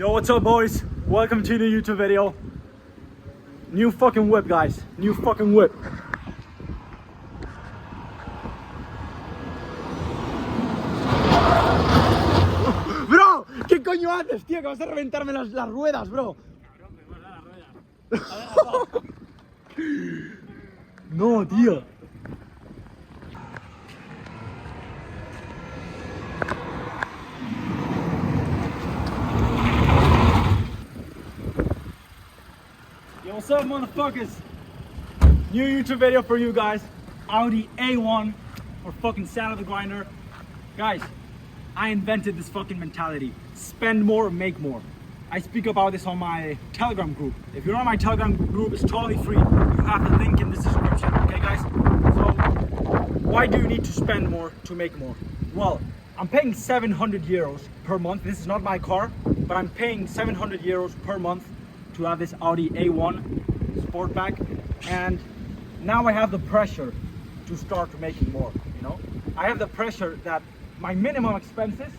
Yo, what's up, boys? Welcome to the YouTube video. New fucking whip, guys. New fucking whip. Bro, ¿qué coño haces, tío? Que vas a reventarme las ruedas, bro. No, tío. Yo, what's up, motherfuckers? New YouTube video for you guys. Audi A1 or fucking Sand of the Grinder. Guys, I invented this fucking mentality. Spend more, make more. I speak about this on my Telegram group. If you're on my Telegram group, it's totally free. You have the link in the description, okay guys? So, why do you need to spend more to make more? Well, I'm paying 700 euros per month. This is not my car, but I'm paying 700 euros per month to have this Audi A1 Sportback. And now I have the pressure to start making more, you know? I have the pressure that my minimum expenses,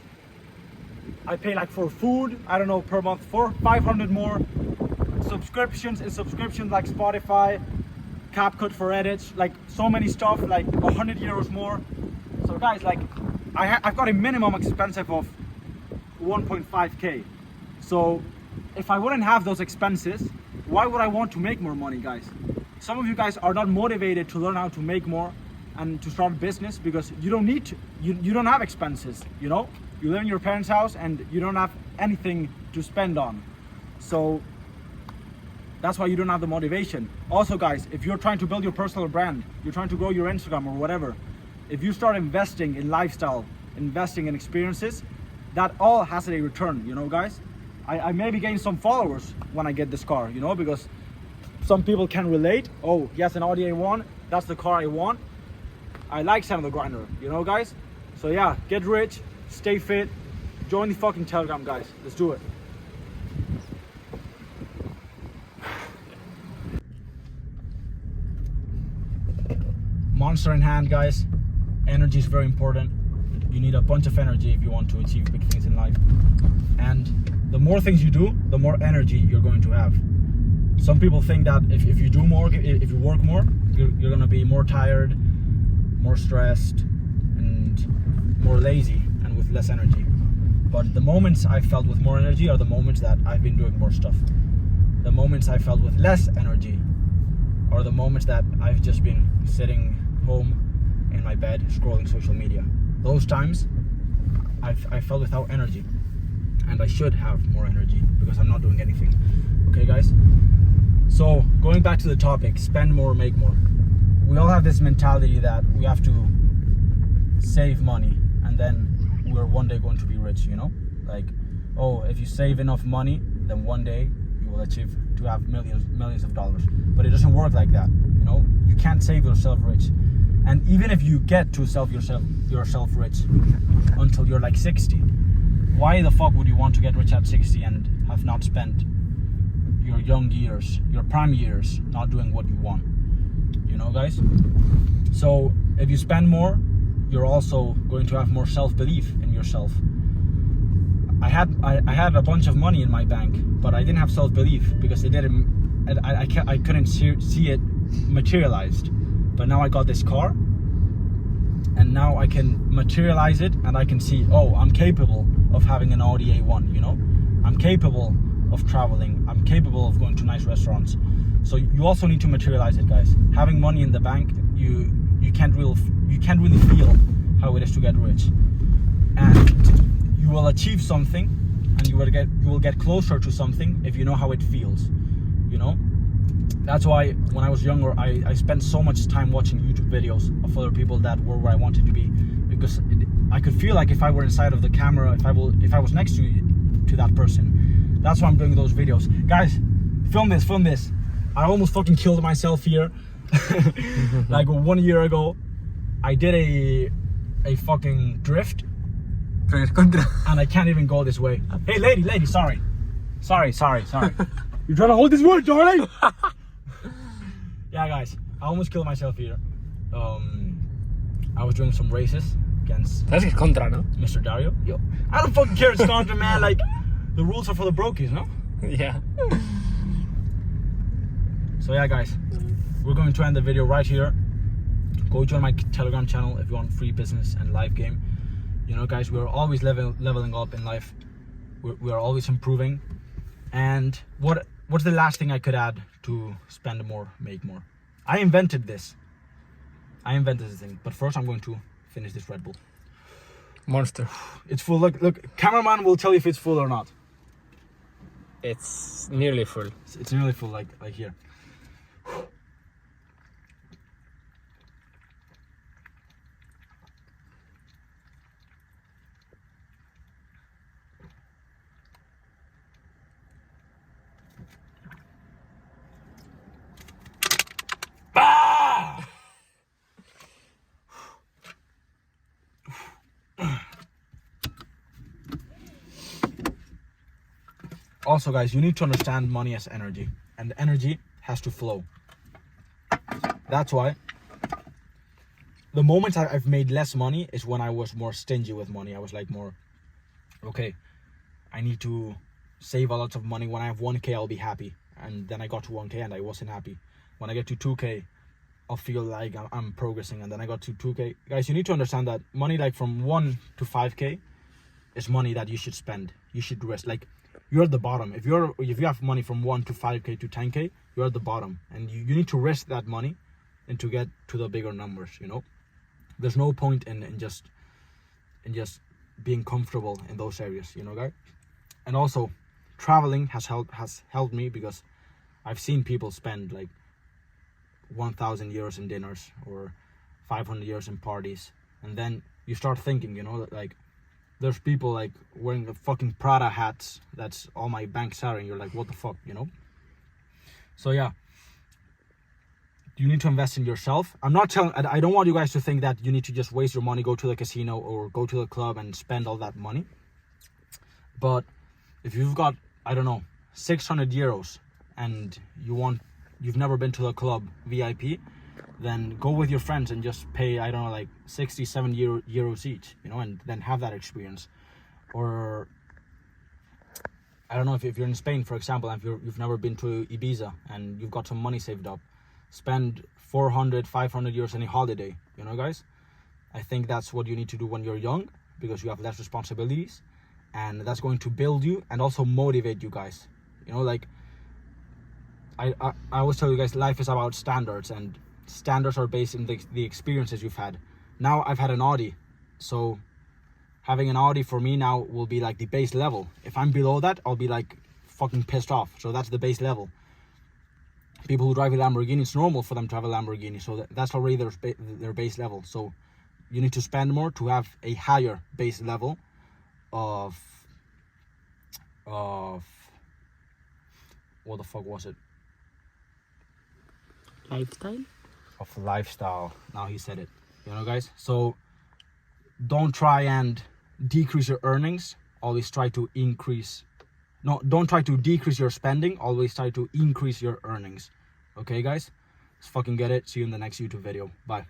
I pay like for food, I don't know, per month, 500 more. Subscriptions like Spotify, CapCut for edits, like so many stuff, like 100 euros more. So guys, like I've got a minimum expense of 1.5k. So if I wouldn't have those expenses, why would I want to make more money, guys? Some of you guys are not motivated to learn how to make more and to start a business because you don't need to. You don't have expenses, you know? You live in your parents' house and you don't have anything to spend on. So that's why you don't have the motivation. Also guys, if you're trying to build your personal brand, you're trying to grow your Instagram or whatever, if you start investing in lifestyle, investing in experiences, that all has a return, you know guys? I maybe gain some followers when I get this car, you know, because some people can relate. Oh, he has an Audi A1, that's the car I want. I like Sand of the Grinder, you know guys? So yeah, get rich, stay fit, join the fucking Telegram, guys. Let's do it. Monster in hand, guys. Energy is very important. You need a bunch of energy if you want to achieve big things in life. And the more things you do, the more energy you're going to have. Some people think that if you do more, if you work more, you're gonna be more tired, more stressed, and more lazy, and with less energy. But the moments I felt with more energy are the moments that I've been doing more stuff. The moments I felt with less energy are the moments that I've just been sitting home in my bed scrolling social media. Those times I felt without energy, and I should have more energy because I'm not doing anything. Okay guys, so going back to the topic, spend more, make more. We all have this mentality that we have to save money and then we're one day going to be rich, you know? Like, oh, if you save enough money, then one day you will achieve to have millions of dollars. But it doesn't work like that, you know? You can't save yourself rich. And even if you get to save yourself rich until you're like 60, why the fuck would you want to get rich at 60 and have not spent your young years, your prime years, not doing what you want? You know guys? So if you spend more, you're also going to have more self-belief in yourself. I had a bunch of money in my bank, but I didn't have self-belief because it didn't. I couldn't see it materialized. But now I got this car, and now I can materialize it, and I can see, oh, I'm capable of having an Audi A1. You know, I'm capable of traveling. I'm capable of going to nice restaurants. So you also need to materialize it, guys. Having money in the bank, you can't really feel how it is to get rich, and you will achieve something, and you will get closer to something if you know how it feels, you know. That's why when I was younger, I spent so much time watching YouTube videos of other people that were where I wanted to be, because I could feel like if I were inside of the camera, if I was next to that person. That's why I'm doing those videos, guys. Film this. I almost fucking killed myself here. Like 1 year ago, I did a fucking drift, and I can't even go this way. Hey, lady, sorry. You're trying to hold this word, darling. Yeah, guys, I almost killed myself here. I was doing some races against Sabes que es contra, ¿no? Mr. Dario. Yo, I don't fucking care. It's contra, man. Like The rules are for the brokies, no? Yeah. So yeah, guys, we're going to end the video right here. Go join my Telegram channel if you want free business and life game. You know, guys, we're always leveling up in life. We are always improving. And what's the last thing I could add to spend more, make more? I invented this. Thing. But first, I'm going to finish this Red Bull. Monster. It's full. Look. Cameraman will tell you if it's full or not. It's nearly full. It's nearly full, like here. Also, guys, you need to understand money as energy, and energy has to flow. That's why the moments I've made less money is when I was more stingy with money. I was like more, okay, I need to save a lot of money. When I have 1K, I'll be happy. And then I got to 1K and I wasn't happy. When I get to 2K, I'll feel like I'm progressing. And then I got to 2K. Guys, you need to understand that money like from 1 to 5K is money that you should spend. You should risk. Like, you're at the bottom. If you have money from 1 to 5K to 10K, you're at the bottom. And you need to risk that money and to get to the bigger numbers, you know? There's no point in just being comfortable in those areas, you know, guys? And also, traveling has helped me because I've seen people spend like 1,000 euros in dinners or 500 euros in parties. And then you start thinking, you know, that like, there's people like wearing the fucking Prada hats. That's all my bank salary. And you're like, what the fuck, you know? So yeah, you need to invest in yourself. I don't want you guys to think that you need to just waste your money, go to the casino or go to the club and spend all that money. But if you've got, I don't know, 600 euros and you've never been to the club VIP, then go with your friends and just pay, I don't know, like 67 euros each, you know, and then have that experience. Or I don't know, if you're in Spain, for example, and if you've never been to Ibiza and you've got some money saved up, spend 400, 500 euros any holiday, you know, guys? I think that's what you need to do when you're young, because you have less responsibilities, and that's going to build you and also motivate you guys. You know, like, I always tell you guys, life is about standards, and standards are based in the experiences you've had. Now I've had an Audi, so having an Audi for me now will be like the base level. If I'm below that, I'll be like fucking pissed off. So that's the base level. People who drive a Lamborghini, it's normal for them to have a Lamborghini, so that's already their base level. So you need to spend more to have a higher base level of what the fuck was it? Lifestyle? Of lifestyle. Now he said it. You know, guys? So don't try and decrease your earnings. Always try to increase. No, don't try to decrease your spending. Always try to increase your earnings. Okay, guys? Let's fucking get it. See you in the next YouTube video. Bye.